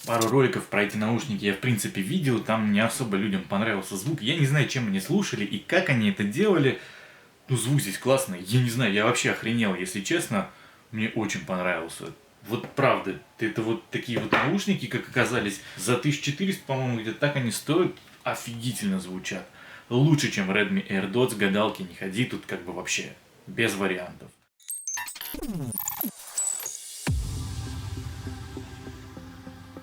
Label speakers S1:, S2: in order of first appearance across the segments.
S1: Пару роликов про эти наушники я в принципе видел, там не особо людям понравился звук. Я не знаю, чем они слушали и как они это делали. Ну, звук здесь классный. Я не знаю, я вообще охренел, если честно. Мне очень понравился. Вот правда, это вот такие вот наушники, как оказались, за 1400, по-моему, где-то так они стоят, офигительно звучат. Лучше, чем Redmi AirDots, гадалки не ходи, тут как бы вообще без вариантов.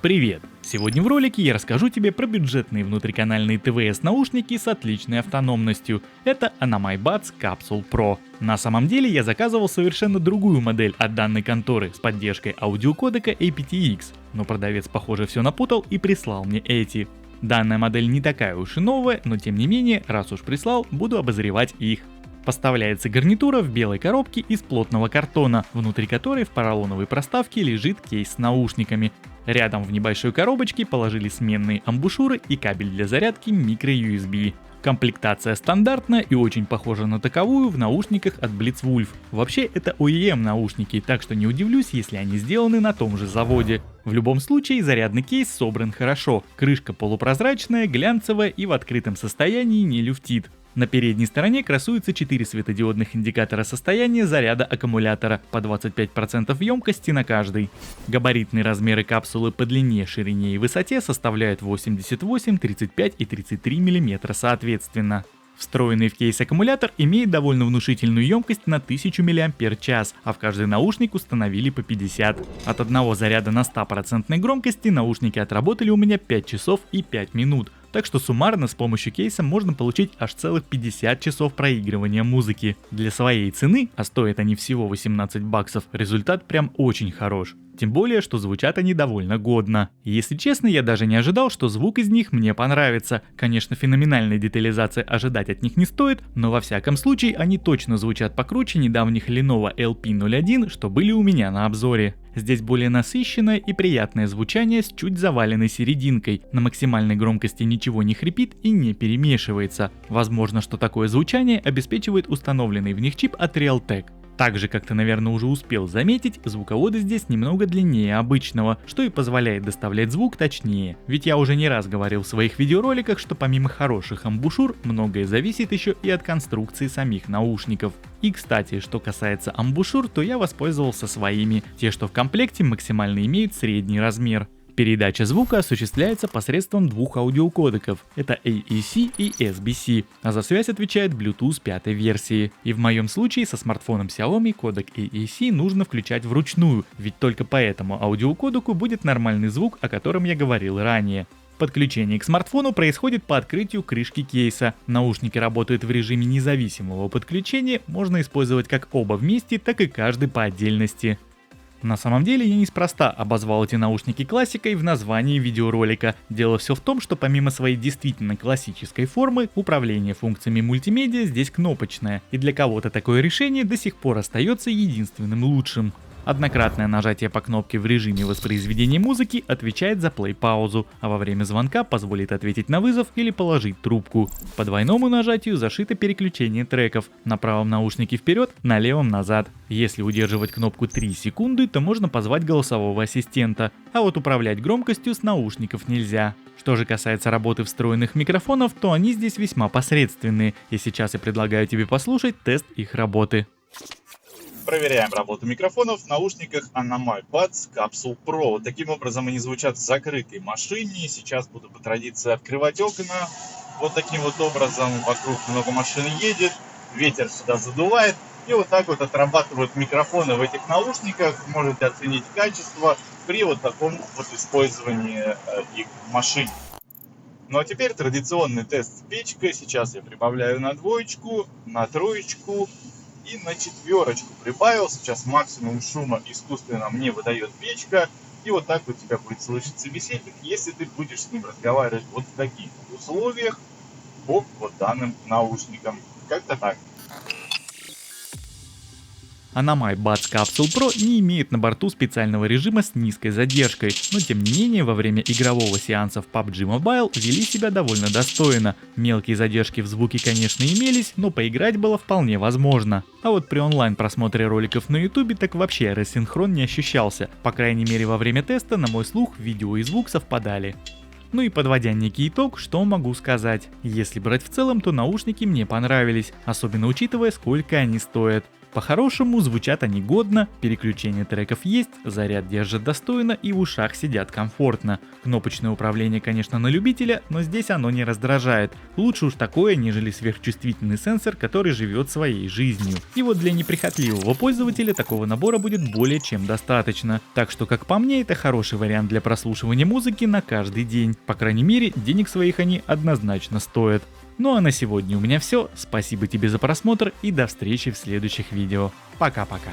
S2: Привет! Сегодня в ролике я расскажу тебе про бюджетные внутриканальные ТВС-наушники с отличной автономностью. Это Anamai Buds Capsule Pro. На самом деле я заказывал совершенно другую модель от данной конторы с поддержкой аудиокодека aptX, но продавец, похоже, все напутал и прислал мне эти. Данная модель не такая уж и новая, но тем не менее, раз уж прислал, буду обозревать их. Поставляется гарнитура в белой коробке из плотного картона, внутри которой в поролоновой проставке лежит кейс с наушниками. Рядом в небольшой коробочке положили сменные амбушюры и кабель для зарядки micro-USB. Комплектация стандартная и очень похожа на таковую в наушниках от Blitzwolf. Вообще это OEM наушники, так что не удивлюсь, если они сделаны на том же заводе. В любом случае зарядный кейс собран хорошо, крышка полупрозрачная, глянцевая и в открытом состоянии не люфтит. На передней стороне красуются 4 светодиодных индикатора состояния заряда аккумулятора по 25% емкости на каждый. Габаритные размеры капсулы по длине, ширине и высоте составляют 88, 35 и 33 мм соответственно. Встроенный в кейс аккумулятор имеет довольно внушительную емкость на 1000 мАч, а в каждый наушник установили по 50. От одного заряда на 100% громкости наушники отработали у меня 5 часов и 5 минут. Так что суммарно с помощью кейса можно получить аж целых 50 часов проигрывания музыки. Для своей цены, а стоят они всего 18 баксов, результат прям очень хорош. Тем более, что звучат они довольно годно. Если честно, я даже не ожидал, что звук из них мне понравится. Конечно, феноменальной детализации ожидать от них не стоит, но во всяком случае они точно звучат покруче недавних Lenovo LP01, что были у меня на обзоре. Здесь более насыщенное и приятное звучание с чуть заваленной серединкой. На максимальной громкости ничего не хрипит и не перемешивается. Возможно, что такое звучание обеспечивает установленный в них чип от Realtek. Также, как ты, наверное, уже успел заметить, звуководы здесь немного длиннее обычного, что и позволяет доставлять звук точнее. Ведь я уже не раз говорил в своих видеороликах, что помимо хороших амбушюр, многое зависит еще и от конструкции самих наушников. И кстати, что касается амбушюр, то я воспользовался своими, те, что в комплекте максимально имеют средний размер. Передача звука осуществляется посредством двух аудиокодеков, это AAC и SBC, а за связь отвечает Bluetooth 5 версии. И в моем случае со смартфоном Xiaomi кодек AAC нужно включать вручную, ведь только по этому аудиокодеку будет нормальный звук, о котором я говорил ранее. Подключение к смартфону происходит по открытию крышки кейса. Наушники работают в режиме независимого подключения, можно использовать как оба вместе, так и каждый по отдельности. На самом деле я неспроста обозвал эти наушники классикой в названии видеоролика. Дело все в том, что помимо своей действительно классической формы, управление функциями мультимедиа здесь кнопочное, и для кого-то такое решение до сих пор остается единственным лучшим. Однократное нажатие по кнопке в режиме воспроизведения музыки отвечает за плей-паузу, а во время звонка позволит ответить на вызов или положить трубку. По двойному нажатию зашито переключение треков: на правом наушнике вперед, на левом назад. Если удерживать кнопку 3 секунды, то можно позвать голосового ассистента, а вот управлять громкостью с наушников нельзя. Что же касается работы встроенных микрофонов, то они здесь весьма посредственные, и сейчас я предлагаю тебе послушать тест их работы.
S3: Проверяем работу микрофонов в наушниках Anamai Buds Capsule Pro. Вот таким образом они звучат в закрытой машине. Сейчас буду по традиции открывать окна. Вот таким вот образом вокруг много машин едет, ветер сюда задувает. И вот так вот отрабатывают микрофоны в этих наушниках. Можете оценить качество при вот таком вот использовании их в машине. Ну а теперь традиционный тест с печкой. Сейчас я прибавляю на двоечку, на троечку и на четверочку прибавил. Сейчас максимум шума искусственно мне выдает печка. И вот так вот тебя будет слышать собеседник, если ты будешь с ним разговаривать вот в таких условиях по вот данным наушникам. Как-то так.
S2: Anamai Buds Capsule Pro не имеет на борту специального режима с низкой задержкой, но тем не менее во время игрового сеанса в PUBG Mobile вели себя довольно достойно. Мелкие задержки в звуке, конечно, имелись, но поиграть было вполне возможно. А вот при онлайн просмотре роликов на YouTube так вообще рассинхрон не ощущался, по крайней мере во время теста на мой слух видео и звук совпадали. Ну и подводя некий итог, что могу сказать. Если брать в целом, то наушники мне понравились, особенно учитывая, сколько они стоят. По-хорошему, звучат они годно, переключение треков есть, заряд держит достойно и в ушах сидят комфортно. Кнопочное управление, конечно, на любителя, но здесь оно не раздражает. Лучше уж такое, нежели сверхчувствительный сенсор, который живет своей жизнью. И вот для неприхотливого пользователя такого набора будет более чем достаточно. Так что, как по мне, это хороший вариант для прослушивания музыки на каждый день. По крайней мере, денег своих они однозначно стоят. Ну а на сегодня у меня все. Спасибо тебе за просмотр и до встречи в следующих видео. Пока-пока.